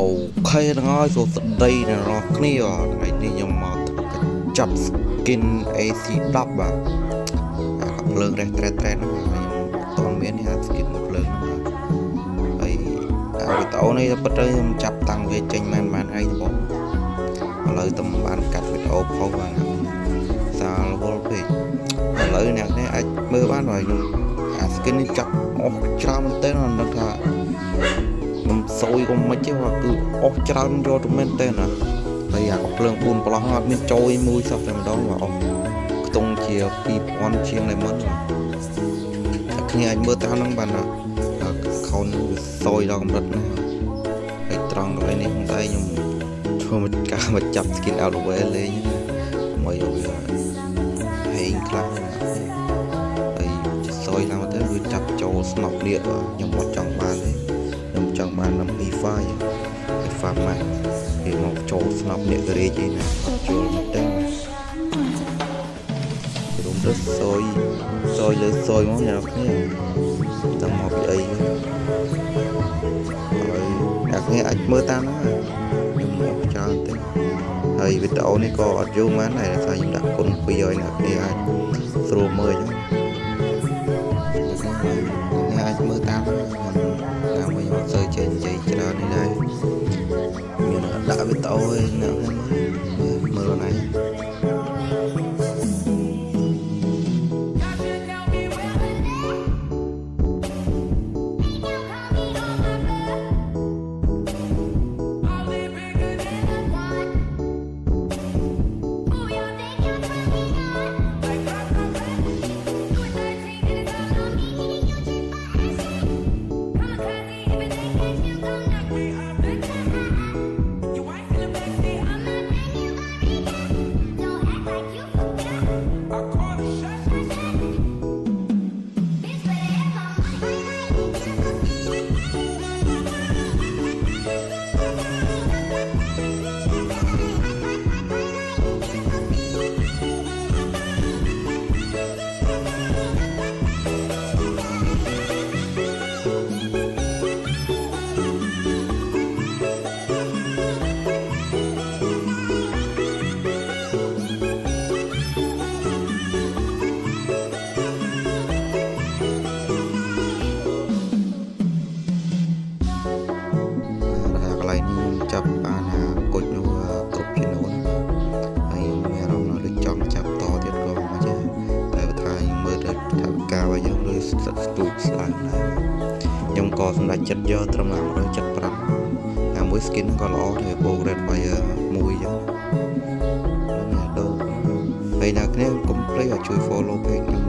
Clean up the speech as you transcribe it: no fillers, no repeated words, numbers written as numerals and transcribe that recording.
អូខេទាំងហើយសួស្តីអ្នកនរគ្នាថ្ងៃនេះខ្ញុំមកចាប់ skin AC10 បាទភ្លើងរេះត្រេតហ្នឹងខ្ញុំអត់ទាន់មានទេ skin ភ្លើងហ្នឹងហើយវីដេអូនេះពិតទៅខ្ញុំចាប់តាំងវាចេញមែនថ្ងៃដំបូងឥឡូវតែបានកាត់វីដេអូផុសបាទសារវល់ពេកឥឡូវអ្នកនេះអាចមើលបានហើយខ្ញុំskin នេះចាប់អស់ច្រើនមែនទែនមិនដឹងថាខ្ញុំសួយក៏មិនទេគឺអស់ច្រើនយកទៅមែនទេណាហើយអាកំភ្លើង4ប្លោះអត់មានចូលមួយសោះតែម្ដងបាទអស់ខ្ទង់ជា2000ជាងเลยមិនតែគ្នាអាចមើលតាមហ្នឹងបាទណាខោនសួយដល់កម្រិតណាហើយត្រង់កន្លែងនេះតែខ្ញុំធ្វើមកការមកចាប់ skin out of way លេងមកយកវាហេងខ្លះហើយសួយឡើងទៅវាចាប់ចូលស្នប់លៀកខ្ញុំអត់ចង់បានទេខ្ញុំចង់បានតាម E5 Max វាមកចូលស្នប់អ្នកកេរេចអីណាអត់ចូលទេរួមទៅសយលើសយមកអ្នកគ្នាតាមមកពីអីហើយអ្នកគ្នាអាចមើលតាមហ្នឹងខ្ញុំមកច្រើនទេហើយវីដេអូនេះក៏អត់យូរមែនដែរតែខ្ញុំដាក់គុណ2ឲ្យអ្នកគ្នាអាចស្រួលមើលអញ្ចឹងអ្នកអាចមើលតាមខ្ញុំមកអត់សូវចេះនិយាយច្រើននេះដែរមានដាក់វីដេអូឲ្យអ្នកមើលណាចាប់បានគុជនោះគ្រប់ចំនួនហើយមានអារម្មណ៍ដូចចង់ចាប់តទៀតក៏មិនចេះតែថាយើងមើលទៅថាការរបស់យើងឬស្ទូចស្លាំងដែរខ្ញុំក៏សម្រេចចិត្តយកត្រឹម175តែមួយ skin ក៏ល្អដែរបូក red fire មួយអញ្ចឹងនេះដូរហើយអ្នកគ្នាកុំភ្លេចជួយ follow page ខ្ញុំ